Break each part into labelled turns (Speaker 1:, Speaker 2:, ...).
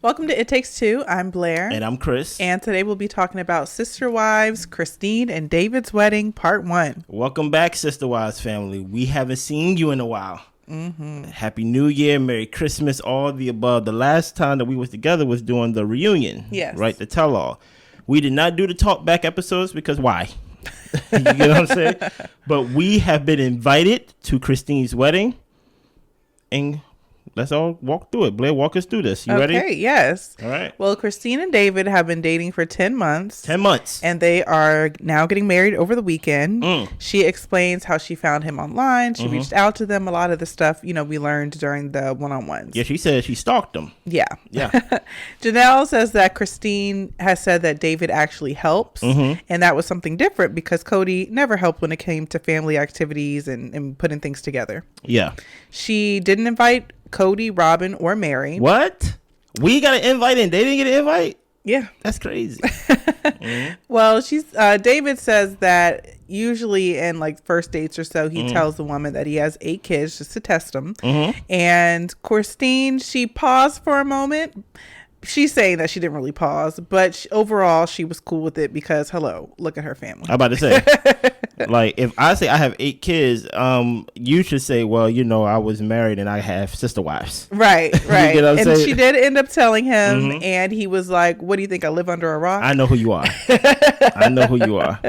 Speaker 1: Welcome to It Takes Two. I'm Blair.
Speaker 2: And I'm Chris.
Speaker 1: And today we'll be talking about Sister Wives, Christine and David's Wedding, Part 1.
Speaker 2: Welcome back, Sister Wives family. We haven't seen you in a while. Happy New Year, Merry Christmas, all the above. The last time that we was together was doing the reunion.
Speaker 1: Yes.
Speaker 2: Right, the tell-all. We did not do the talk back episodes because why? You get what I'm saying? But we have been invited to Christine's wedding. And let's all walk through it. Blair, walk us through this. You ready?
Speaker 1: Okay, yes.
Speaker 2: All right.
Speaker 1: Well, Christine and David have been dating for 10 months.
Speaker 2: 10 months.
Speaker 1: And they are now getting married over the weekend. She explains how she found him online. She reached out to them. A lot of the stuff, we learned during the one-on-ones.
Speaker 2: Yeah, she said she stalked them.
Speaker 1: Yeah.
Speaker 2: Yeah.
Speaker 1: Janelle says that Christine has said that David actually helps. And that was something different because Kody never helped when it came to family activities and putting things together.
Speaker 2: Yeah.
Speaker 1: She didn't invite Kody, Robyn, or Meri.
Speaker 2: What? We got an invite and they didn't get an invite?
Speaker 1: Yeah.
Speaker 2: That's crazy.
Speaker 1: Well, David says that usually in like first dates or so, he tells the woman that he has 8 kids just to test them. And Christine, she paused for a moment. She's saying that she didn't really pause, but overall she was cool with it because, hello, look at her family.
Speaker 2: I'm about to say, like, if I say I have 8 kids, you should say, well, I was married and I have sister wives.
Speaker 1: Right.
Speaker 2: You get what I'm
Speaker 1: And
Speaker 2: saying?
Speaker 1: she did end up telling him, and he was like, what do you think, I live under a rock?
Speaker 2: I know who you are. I know who you are.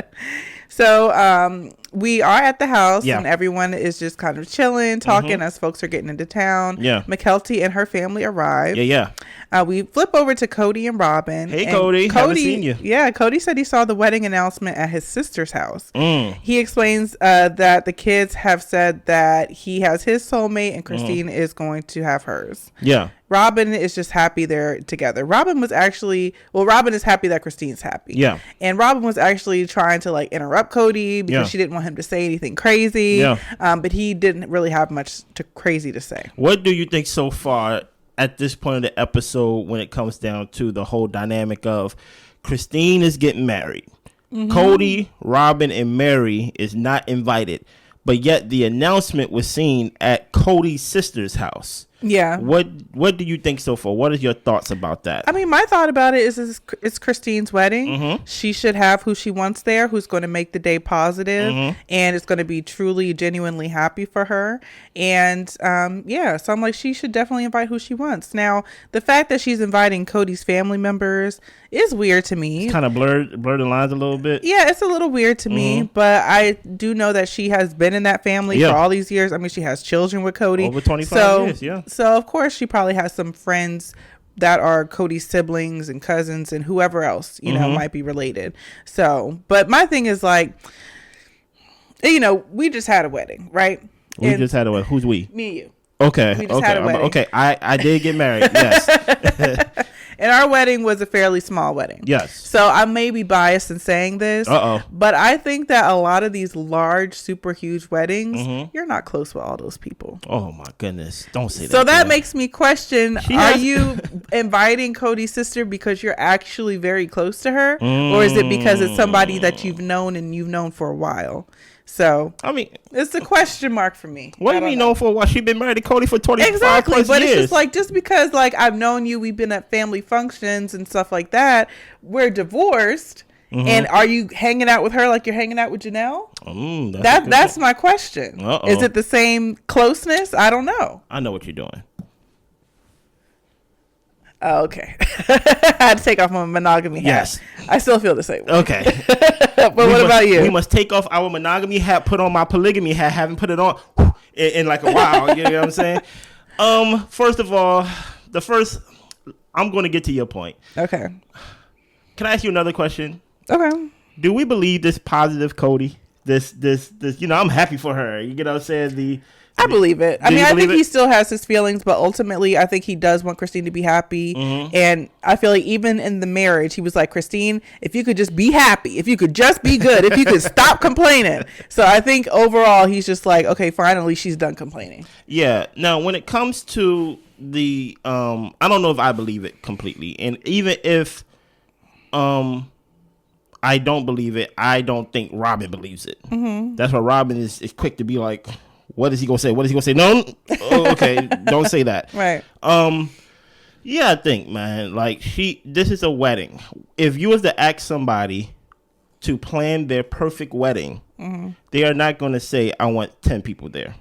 Speaker 1: So we are at the house,
Speaker 2: Yeah.
Speaker 1: and everyone is just kind of chilling, talking as folks are getting into town.
Speaker 2: Yeah.
Speaker 1: McKelty and her family arrive.
Speaker 2: Yeah.
Speaker 1: We flip over to Kody and Robyn.
Speaker 2: Hey,
Speaker 1: and
Speaker 2: Kody. Haven't seen you.
Speaker 1: Yeah, Kody said he saw the wedding announcement at his sister's house. He explains that the kids have said that he has his soulmate and Christine is going to have hers.
Speaker 2: Yeah.
Speaker 1: Robyn is just happy they're together. Robyn is happy that Christine's happy.
Speaker 2: Yeah.
Speaker 1: And Robyn was actually trying to like interrupt Kody because she didn't want him to say anything crazy.
Speaker 2: Yeah.
Speaker 1: But he didn't really have much crazy to say.
Speaker 2: What do you think so far at this point of the episode when it comes down to the whole dynamic of Christine is getting married? Kody, Robyn, and Meri is not invited, but yet the announcement was seen at Kody's sister's house.
Speaker 1: Yeah.
Speaker 2: What do you think so far? What is your thoughts about that?
Speaker 1: I mean, my thought about it is it's Christine's wedding. She should have who she wants there, who's going to make the day positive, and it's going to be truly, genuinely happy for her. And so I'm like, she should definitely invite who she wants. Now, the fact that she's inviting Kody's family members is weird to me.
Speaker 2: It's kind of blurred the lines a little bit.
Speaker 1: Yeah, it's a little weird to me, but I do know that she has been in that family for all these years. I mean, she has children with Kody.
Speaker 2: Over 25 years, yeah.
Speaker 1: So, of course, she probably has some friends that are Kody's siblings and cousins and whoever else, might be related. So, but my thing is like, we just had a wedding, right?
Speaker 2: We just had a wedding. Who's we?
Speaker 1: Me and you.
Speaker 2: Okay.
Speaker 1: We just had a wedding.
Speaker 2: Okay. I did get married. Yes.
Speaker 1: And our wedding was a fairly small wedding.
Speaker 2: Yes.
Speaker 1: So I may be biased in saying this. But I think that a lot of these large, super huge weddings, you're not close with all those people.
Speaker 2: Oh my goodness. Don't say that.
Speaker 1: So that makes me question, are you inviting Kody's sister because you're actually very close to her? Or is it because it's somebody that you've known for a while? So, I mean, it's a question mark for me.
Speaker 2: What do you mean known for a while? She's been married to Kody for 25
Speaker 1: exactly,
Speaker 2: plus
Speaker 1: but
Speaker 2: years.
Speaker 1: It's just like, just because like I've known you, we've been at family functions and stuff like that. We're divorced. And are you hanging out with her like you're hanging out with Janelle? That's my question. Is it the same closeness? I don't know.
Speaker 2: I know what you're doing.
Speaker 1: Oh, okay. I had to take off my monogamy hat.
Speaker 2: Yes.
Speaker 1: I still feel the same way.
Speaker 2: Okay.
Speaker 1: But what about you?
Speaker 2: We must take off our monogamy hat, put on my polygamy hat, haven't put it on in like a while. You know what I'm saying? First of all, I'm going to get to your point.
Speaker 1: Okay.
Speaker 2: Can I ask you another question?
Speaker 1: Okay.
Speaker 2: Do we believe this positive Kody? This, I'm happy for her. You get what I'm saying?
Speaker 1: I believe it. I mean, I think he still has his feelings, but ultimately, I think he does want Christine to be happy. And I feel like even in the marriage, he was like, Christine, if you could just be happy, if you could just be good, if you could stop complaining. So I think overall, he's just like, okay, finally, she's done complaining.
Speaker 2: Yeah. Now, when it comes to the, I don't know if I believe it completely. And even if I don't believe it, I don't think Robyn believes it. That's why Robyn is quick to be like, what is he gonna say? What is he gonna say? No. Oh, okay, don't say that.
Speaker 1: Right.
Speaker 2: Yeah, I think, man, like this is a wedding. If you was to ask somebody to plan their perfect wedding, they are not going to say, I want 10 people there.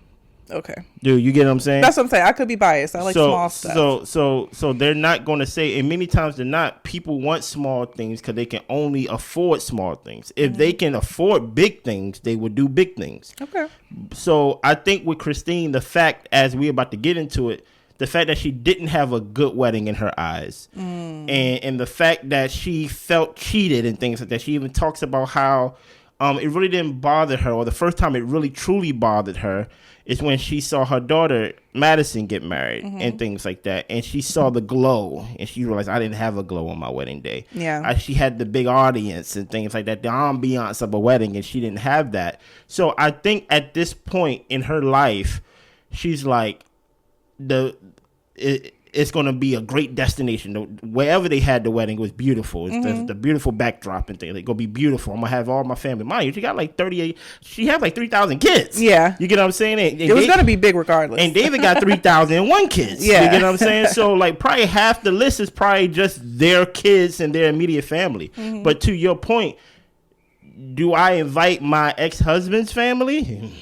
Speaker 1: Okay.
Speaker 2: Dude, you get what I'm saying?
Speaker 1: That's what I'm saying. I could be biased. I like small stuff.
Speaker 2: So they're not going to say, and many times they're not. People want small things because they can only afford small things. If they can afford big things, they would do big things.
Speaker 1: Okay.
Speaker 2: So I think with Christine, the fact, as we're about to get into it, the fact that she didn't have a good wedding in her eyes, and the fact that she felt cheated and things like that. She even talks about how it really didn't bother her, or the first time it really truly bothered her is when she saw her daughter Madison get married and things like that, and she saw the glow, and she realized, I didn't have a glow on my wedding day.
Speaker 1: Yeah,
Speaker 2: she had the big audience and things like that, the ambiance of a wedding, and she didn't have that. So I think at this point in her life, she's like, it's going to be a great destination. Wherever they had the wedding was beautiful. It's the beautiful backdrop and things. It's going to be beautiful. I'm going to have all my family. Mind you, she got like 38. She had like 3,000 kids.
Speaker 1: Yeah.
Speaker 2: You get what I'm saying? And
Speaker 1: it was going to be big regardless.
Speaker 2: And David got 3,001 kids.
Speaker 1: Yeah.
Speaker 2: You get what I'm saying? So like probably half the list is probably just their kids and their immediate family. But to your point, do I invite my ex-husband's family?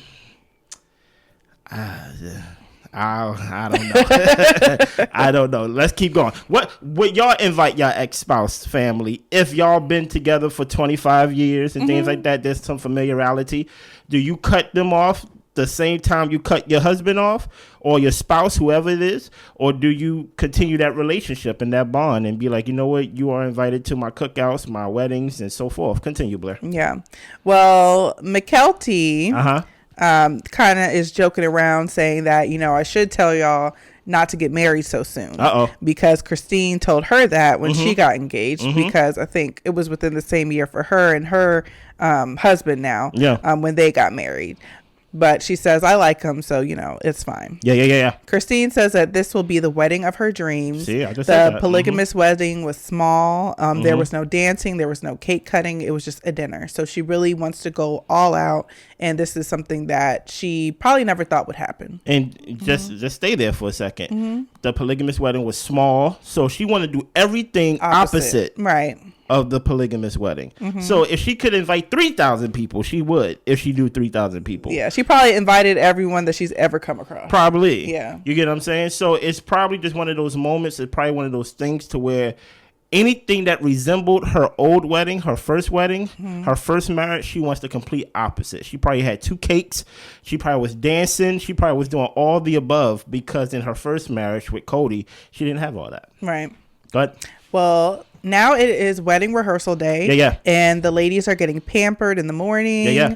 Speaker 2: I don't know. I don't know. Let's keep going. What would y'all invite your ex-spouse family if y'all been together for 25 years and things like that? There's some familiarity. Do you cut them off the same time you cut your husband off or your spouse, whoever it is? Or do you continue that relationship and that bond and be like, you know what? You are invited to my cookouts, my weddings, and so forth. Continue, Blair.
Speaker 1: Yeah. Well, McKelty kind of is joking around saying that, I should tell y'all not to get married so soon. Because Christine told her that when she got engaged, because I think it was within the same year for her and her husband now, when they got married. But she says, I like him, so, it's fine.
Speaker 2: Yeah.
Speaker 1: Christine says that this will be the wedding of her dreams.
Speaker 2: See, I just said
Speaker 1: the
Speaker 2: that.
Speaker 1: polygamous wedding was small. There was no dancing. There was no cake cutting. It was just a dinner. So she really wants to go all out. And this is something that she probably never thought would happen.
Speaker 2: And just stay there for a second. The polygamous wedding was small. So she wanted to do everything opposite.
Speaker 1: Right.
Speaker 2: Of the polygamous wedding. So if she could invite 3,000 people, she would. If she do 3,000 people.
Speaker 1: Yeah, she probably invited everyone that she's ever come across.
Speaker 2: Probably.
Speaker 1: Yeah.
Speaker 2: You get what I'm saying? So it's probably just one of those moments. It's probably one of those things to where anything that resembled her old wedding, her first wedding, her first marriage, she wants the complete opposite. She probably had 2 cakes. She probably was dancing. She probably was doing all the above because in her first marriage with Kody, she didn't have all that.
Speaker 1: Right.
Speaker 2: Go ahead.
Speaker 1: Well, now it is wedding rehearsal day.
Speaker 2: Yeah.
Speaker 1: And the ladies are getting pampered in the morning.
Speaker 2: Yeah.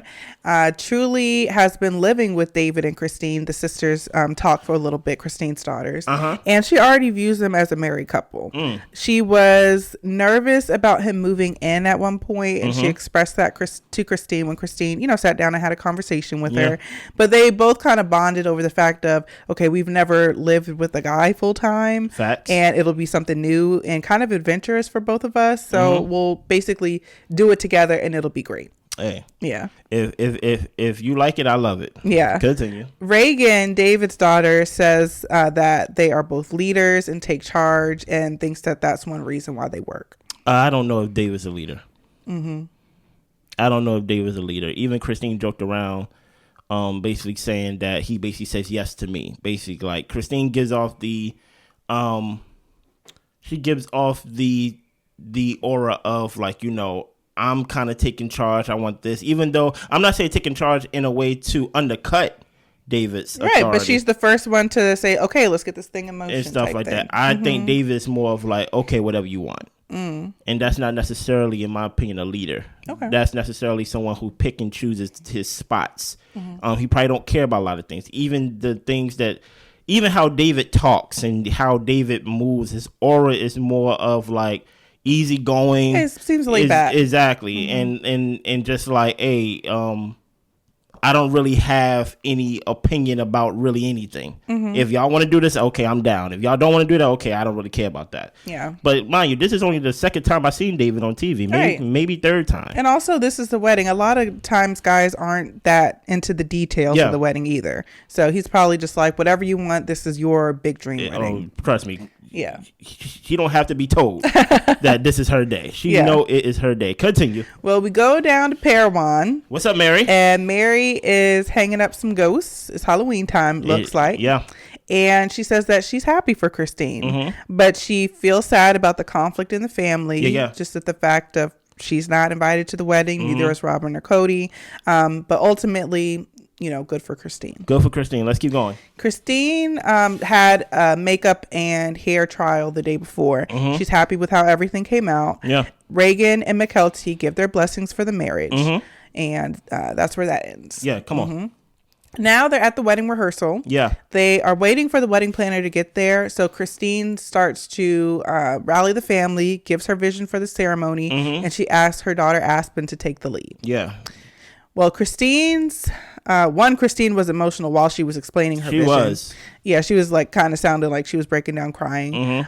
Speaker 1: Truly has been living with David and Christine. The sisters talk for a little bit, Christine's daughters. And she already views them as a married couple. She was nervous about him moving in at one point, and she expressed that to Christine when Christine, sat down and had a conversation with her. But they both kind of bonded over the fact of, okay, we've never lived with a guy full time.
Speaker 2: Facts.
Speaker 1: And it'll be something new and kind of adventurous for both of us. So we'll basically do it together and it'll be great.
Speaker 2: Hey.
Speaker 1: Yeah.
Speaker 2: If you like it, I love it.
Speaker 1: Yeah.
Speaker 2: Continue.
Speaker 1: Reagan, David's daughter, says that they are both leaders and take charge and thinks that that's one reason why they work.
Speaker 2: I don't know if David's a leader. I don't know if David's a leader. Even Christine joked around basically saying that he basically says yes to me. Basically, like Christine gives off the the aura of like, I'm kind of taking charge. I want this, even though I'm not saying taking charge in a way to undercut David's authority.
Speaker 1: Right, but she's the first one to say, okay, let's get this thing in motion.
Speaker 2: And stuff like that. I think David's more of like, okay, whatever you want. And that's not necessarily, in my opinion, a leader.
Speaker 1: Okay.
Speaker 2: That's necessarily someone who pick and chooses his spots. He probably don't care about a lot of things. Even the things that, even how David talks and how David moves, his aura is more of like easygoing.
Speaker 1: It seems laid back.
Speaker 2: Exactly. And just like, hey, I don't really have any opinion about really anything. If y'all want to do this, okay, I'm down. If y'all don't want to do that, okay, I don't really care about that.
Speaker 1: Yeah.
Speaker 2: But mind you, this is only the second time I've seen David on TV. Maybe third time.
Speaker 1: And also, this is the wedding. A lot of times guys aren't that into the details of the wedding either. So he's probably just like, whatever you want, this is your big dream wedding.
Speaker 2: Trust me.
Speaker 1: Yeah.
Speaker 2: She don't have to be told that this is her day. She know it is her day. Continue.
Speaker 1: Well, we go down to Parowan.
Speaker 2: What's up, Meri?
Speaker 1: And Meri is hanging up some ghosts. It's Halloween time, looks like.
Speaker 2: Yeah.
Speaker 1: And she says that she's happy for Christine, but she feels sad about the conflict in the family. Just at the fact of she's not invited to the wedding. Neither is Robyn or Kody. But ultimately, good for Christine.
Speaker 2: Good for Christine. Let's keep going.
Speaker 1: Christine had a makeup and hair trial the day before. She's happy with how everything came out.
Speaker 2: Yeah.
Speaker 1: Reagan and McKelty give their blessings for the marriage. And that's where that ends.
Speaker 2: Yeah, come on.
Speaker 1: Now they're at the wedding rehearsal.
Speaker 2: Yeah.
Speaker 1: They are waiting for the wedding planner to get there. So Christine starts to rally the family, gives her vision for the ceremony, and she asks her daughter Aspen to take the lead.
Speaker 2: Yeah.
Speaker 1: Well, Christine was emotional while she was explaining her vision. She was. Yeah, she was like kind of sounded like she was breaking down crying.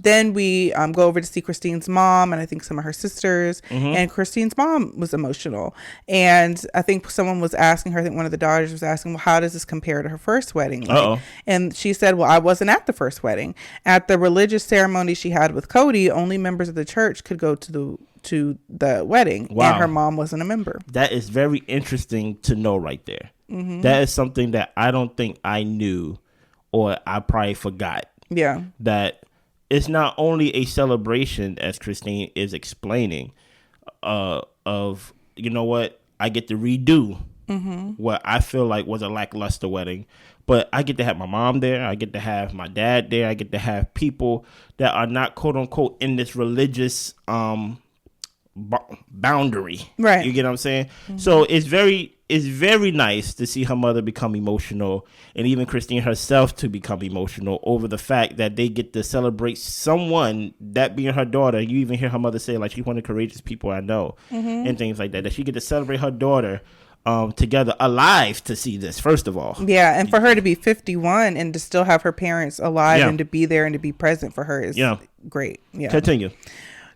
Speaker 1: Then we go over to see Christine's mom and I think some of her sisters. And Christine's mom was emotional. And I think someone was asking her, I think one of the daughters was asking, well, how does this compare to her first wedding? And she said, well, I wasn't at the first wedding. At the religious ceremony she had with Kody, only members of the church could go to the wedding. Wow. And her mom wasn't a member.
Speaker 2: That is very interesting to know right there. That is something that I don't think I knew or I probably forgot.
Speaker 1: Yeah. That
Speaker 2: it's not only a celebration, as Christine is explaining, of, you know what, I get to redo what I feel like was a lackluster wedding. But I get to have my mom there. I get to have my dad there. I get to have people that are not, quote unquote, in this religious boundary, right? You get what I'm saying? So it's very nice to see her mother become emotional, and even Christine herself to become emotional over the fact that they get to celebrate someone, that being her daughter. You even hear her mother say, like, she's one of the courageous people I know, and things like that she get to celebrate her daughter together, alive, to see this, first of all.
Speaker 1: Yeah, and for her to be 51 and to still have her parents alive and to be there and to be present for her is great. Yeah.
Speaker 2: Continue.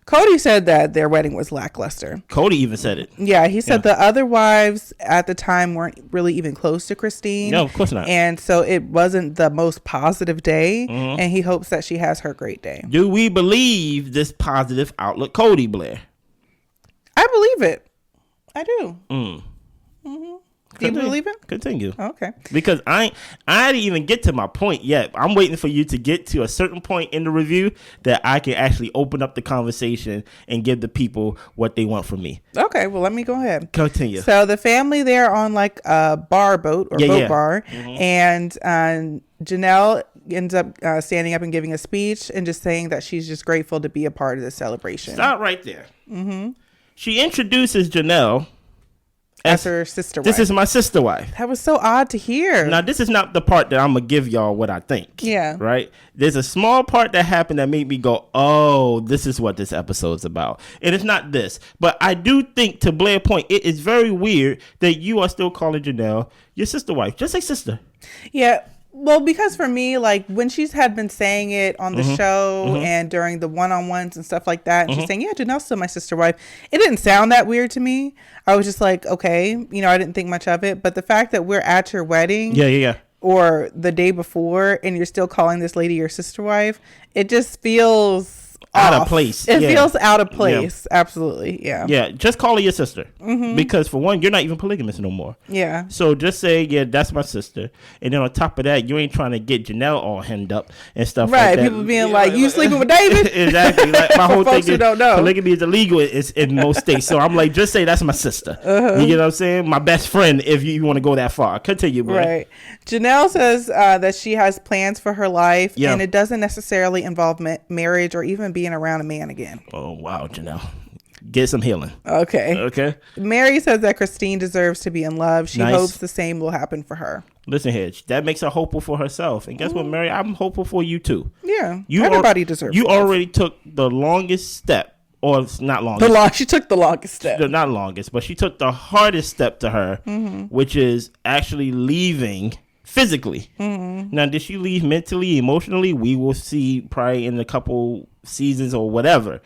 Speaker 1: Kody said that their wedding was lackluster.
Speaker 2: Kody even said it.
Speaker 1: Yeah, he said the other wives at the time weren't really even close to Christine.
Speaker 2: No, of course not.
Speaker 1: And so it wasn't the most positive day, and he hopes that she has her great day.
Speaker 2: Do we believe this positive outlook, Kody Blair?
Speaker 1: I believe it. I do. Do you believe it?
Speaker 2: Continue.
Speaker 1: Okay.
Speaker 2: Because I didn't even get to my point yet. I'm waiting for you to get to a certain point in the review that I can actually open up the conversation and give the people what they want from me.
Speaker 1: Okay. Well, let me go ahead.
Speaker 2: Continue.
Speaker 1: So the family there on like a bar boat or boat bar, and Janelle ends up standing up and giving a speech and just saying that she's just grateful to be a part of the celebration.
Speaker 2: Stop right there. She introduces Janelle
Speaker 1: as her sister wife.
Speaker 2: This is my sister wife.
Speaker 1: That was so odd to hear.
Speaker 2: Now, this is not the part that I'm going to give y'all what I think.
Speaker 1: Yeah.
Speaker 2: Right? There's a small part that happened that made me go, oh, this is what this episode's about. And it's not this. But I do think, to Blair's point, it is very weird that you are still calling Janelle your sister wife. Just say sister.
Speaker 1: Yeah. Well, because for me, like when she's had been saying it on the show and during the one-on-ones and stuff like that, and she's saying, yeah, Janelle's still my sister wife. It didn't sound that weird to me. I was just like, okay, I didn't think much of it. But the fact that we're at your wedding or the day before and you're still calling this lady your sister wife, it just feels
Speaker 2: out of place.
Speaker 1: It feels out of place. Yeah. Absolutely. Yeah.
Speaker 2: Yeah. Just call her your sister. Because for one, you're not even polygamous no more.
Speaker 1: Yeah.
Speaker 2: So just say, yeah, that's my sister. And then on top of that, you ain't trying to get Janelle all hemmed up and stuff like that.
Speaker 1: Right. People being like, you sleeping with David?
Speaker 2: Exactly. Like my whole thing is
Speaker 1: don't know.
Speaker 2: polygamy is illegal in most states. So I'm like, just say that's my sister. You get what I'm saying? My best friend, if you want to go that far. Continue, boy.
Speaker 1: Right. Janelle says that she has plans for her life and it doesn't necessarily involve marriage or even being around a man again.
Speaker 2: Oh, wow, Janelle. Get some healing.
Speaker 1: Okay. Meri says that Christine deserves to be in love. She hopes the same will happen for her.
Speaker 2: Listen here, that makes her hopeful for herself. And guess what, Meri? I'm hopeful for you too.
Speaker 1: Yeah. Everybody deserves
Speaker 2: You already took the longest step. Or it's not longest.
Speaker 1: She took the longest step.
Speaker 2: Not longest, but she took the hardest step to her, which is actually leaving physically. Now, did she leave mentally, emotionally? We will see probably in a couple seasons or whatever.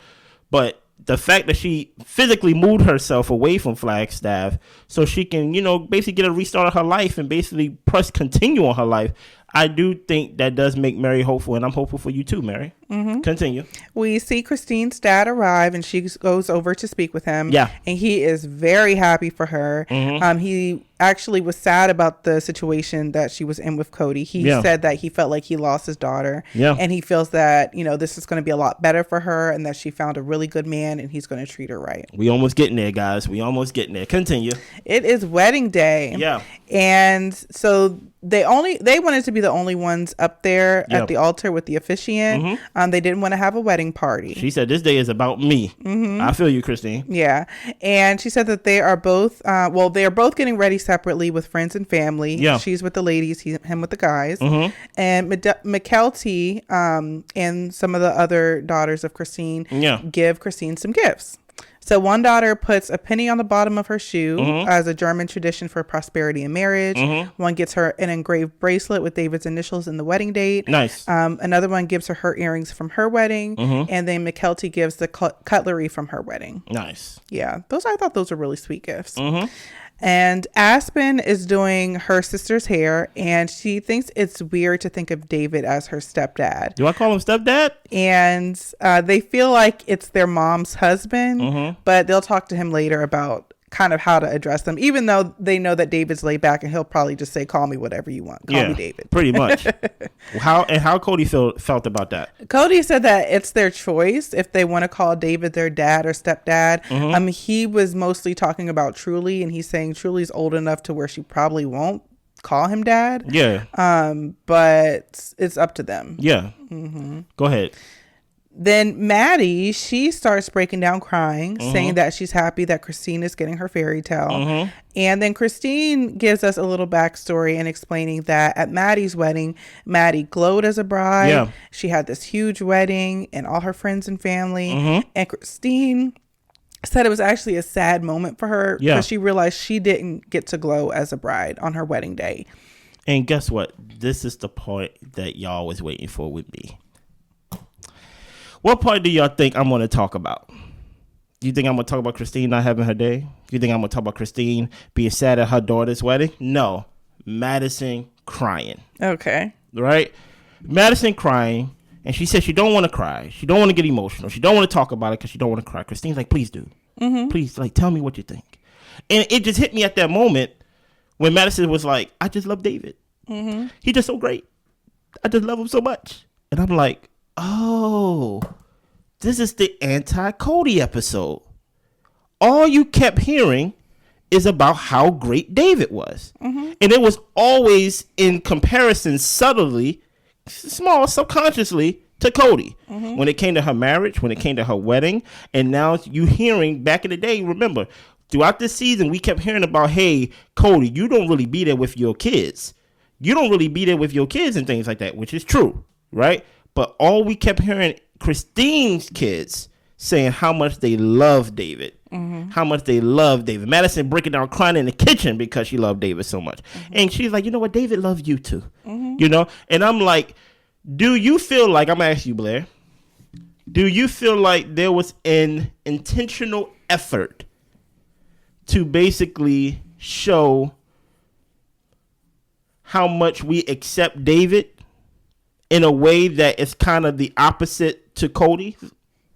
Speaker 2: But the fact that she physically moved herself away from Flagstaff so she can, basically get a restart of her life and basically continue on her life, I do think that does make Meri hopeful, and I'm hopeful for you too, Meri. Continue.
Speaker 1: We see Christine's dad arrive, and she goes over to speak with him.
Speaker 2: Yeah.
Speaker 1: And he is very happy for her. He actually was sad about the situation that she was in with Kody. He said that he felt like he lost his daughter.
Speaker 2: Yeah.
Speaker 1: And he feels that, this is going to be a lot better for her, and that she found a really good man, and he's going to treat her right.
Speaker 2: We almost getting there, guys. We almost getting there. Continue.
Speaker 1: It is wedding day.
Speaker 2: Yeah.
Speaker 1: And so they wanted to be the only ones up there at the altar with the officiant. They didn't want to have a wedding party.
Speaker 2: She said, this day is about me. I feel you, Christine.
Speaker 1: Yeah. And she said that they are both, they are both getting ready separately with friends and family.
Speaker 2: Yeah.
Speaker 1: She's with the ladies, him with the guys. And McKelty and some of the other daughters of Christine give Christine some gifts. So one daughter puts a penny on the bottom of her shoe as a German tradition for prosperity in marriage. One gets her an engraved bracelet with David's initials in the wedding date.
Speaker 2: Nice.
Speaker 1: Another one gives her earrings from her wedding. And then McKelty gives the cutlery from her wedding.
Speaker 2: Nice.
Speaker 1: Yeah, I thought those were really sweet gifts. And Aspen is doing her sister's hair, and she thinks it's weird to think of David as her stepdad.
Speaker 2: Do I call him stepdad?
Speaker 1: And they feel like it's their mom's husband, but they'll talk to him later about kind of how to address them, even though they know that David's laid back and he'll probably just say, call me whatever you want. Call me David.
Speaker 2: Pretty much. How Kody felt about that?
Speaker 1: Kody said that it's their choice if they want to call David their dad or stepdad. He was mostly talking about Truly, and he's saying Truly's old enough to where she probably won't call him dad.
Speaker 2: Yeah.
Speaker 1: But it's up to them.
Speaker 2: Yeah. Go ahead.
Speaker 1: Then Maddie, she starts breaking down crying, saying that she's happy that Christine is getting her fairy tale. And then Christine gives us a little backstory and explaining that at Maddie's wedding, Maddie glowed as a bride.
Speaker 2: Yeah.
Speaker 1: She had this huge wedding and all her friends and family. And Christine said it was actually a sad moment for her because she realized she didn't get to glow as a bride on her wedding day.
Speaker 2: And guess what? This is the part that y'all was waiting for with me. What part do y'all think I'm going to talk about? You think I'm going to talk about Christine not having her day? You think I'm going to talk about Christine being sad at her daughter's wedding? No. Madison crying.
Speaker 1: Okay.
Speaker 2: Right? Madison crying, and she said she don't want to cry. She don't want to get emotional. She don't want to talk about it because she don't want to cry. Christine's like, please do. Please, tell me what you think. And it just hit me at that moment when Madison was like, I just love David. He's just so great. I just love him so much. And I'm like, oh, this is the anti-Kody episode. All you kept hearing is about how great David was. And it was always in comparison subtly, small, subconsciously, to Kody. When it came to her marriage, when it came to her wedding. And now you hearing back in the day, remember, throughout this season, we kept hearing about, hey, Kody, you don't really be there with your kids. You don't really be there with your kids and things like that, which is true, right? But all we kept hearing Christine's kids saying how much they love David, how much they love David. Madison breaking down crying in the kitchen because she loved David so much. And she's like, you know what? David loves you too. And I'm like, do you feel like, I'm going to ask you, Blair, do you feel like there was an intentional effort to basically show how much we accept David in a way that is kind of the opposite to Kody?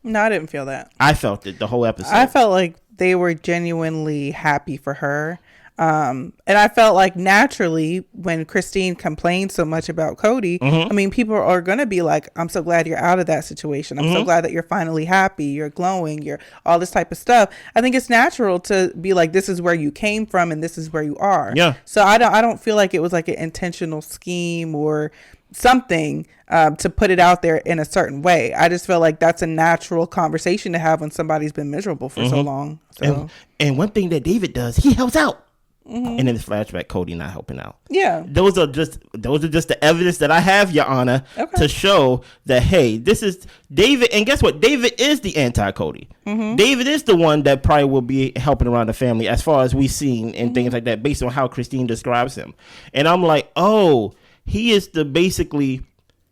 Speaker 1: No, I didn't feel that.
Speaker 2: I felt it the whole episode.
Speaker 1: I felt like they were genuinely happy for her. And I felt like naturally when Christine complained so much about Kody, I mean, people are going to be like, I'm so glad you're out of that situation. I'm so glad that you're finally happy. You're glowing. You're all this type of stuff. I think it's natural to be like, this is where you came from and this is where you are.
Speaker 2: Yeah.
Speaker 1: So I don't feel like it was like an intentional scheme or something to put it out there in a certain way. I just feel like that's a natural conversation to have when somebody's been miserable for so long. So.
Speaker 2: And one thing that David does, he helps out. And in this flashback, Kody not helping out.
Speaker 1: Yeah.
Speaker 2: Those are just the evidence that I have, Your Honor, to show that, hey, this is David. And guess what? David is the anti-Kody. David is the one that probably will be helping around the family as far as we've seen and things like that based on how Christine describes him. And I'm like, oh, he is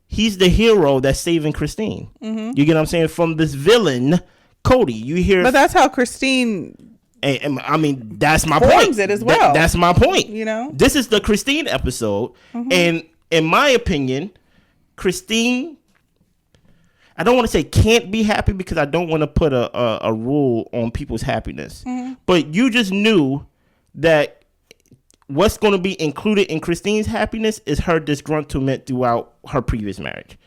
Speaker 2: he's the hero that's saving Christine. You get what I'm saying? From this villain, Kody. You hear.
Speaker 1: But that's how Christine.
Speaker 2: And I mean, that's my
Speaker 1: forms
Speaker 2: point.
Speaker 1: It as well.
Speaker 2: That's my point.
Speaker 1: You know,
Speaker 2: this is the Christine episode, and in my opinion, Christine, I don't want to say can't be happy because I don't want to put a rule on people's happiness. But you just knew that what's going to be included in Christine's happiness is her disgruntlement throughout her previous marriage.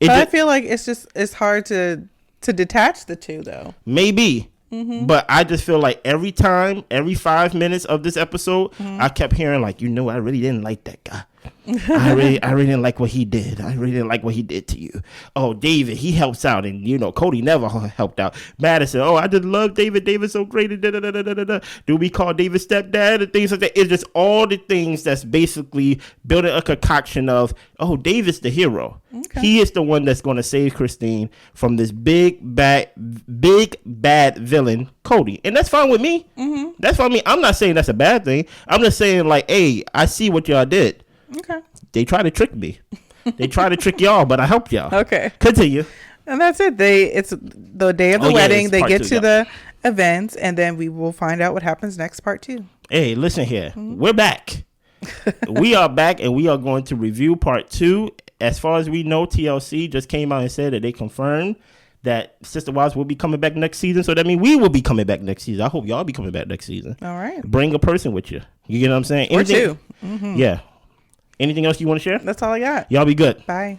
Speaker 1: I feel like it's hard to detach the two, though.
Speaker 2: Maybe. But I just feel like every 5 minutes of this episode, I kept hearing like, I really didn't like that guy. I really didn't like what he did. I really didn't like what he did to you. Oh, David, he helps out, and Kody never helped out. Madison, oh, I just love David. David's so great. And do we call David stepdad and things like that? It's just all the things that's basically building a concoction of, oh, David's the hero. Okay. He is the one that's going to save Christine from this big bad villain, Kody, and that's fine with me. That's fine with me. I'm not saying that's a bad thing. I'm just saying like, hey, I see what y'all did.
Speaker 1: Okay.
Speaker 2: They try to trick me. They try to trick y'all, but I helped y'all.
Speaker 1: Okay.
Speaker 2: Continue.
Speaker 1: And that's it. It's the day of the wedding. They get to the event, and then we will find out what happens next, part 2.
Speaker 2: Hey, listen here. We're back. We are back, and we are going to review part 2. As far as we know, TLC just came out and said that they confirmed that Sister Wives will be coming back next season. So that means we will be coming back next season. I hope y'all be coming back next season.
Speaker 1: All right.
Speaker 2: Bring a person with you. You get what I'm saying?
Speaker 1: Or 2.
Speaker 2: Yeah. Anything else you want to share?
Speaker 1: That's all I got.
Speaker 2: Y'all be good.
Speaker 1: Bye.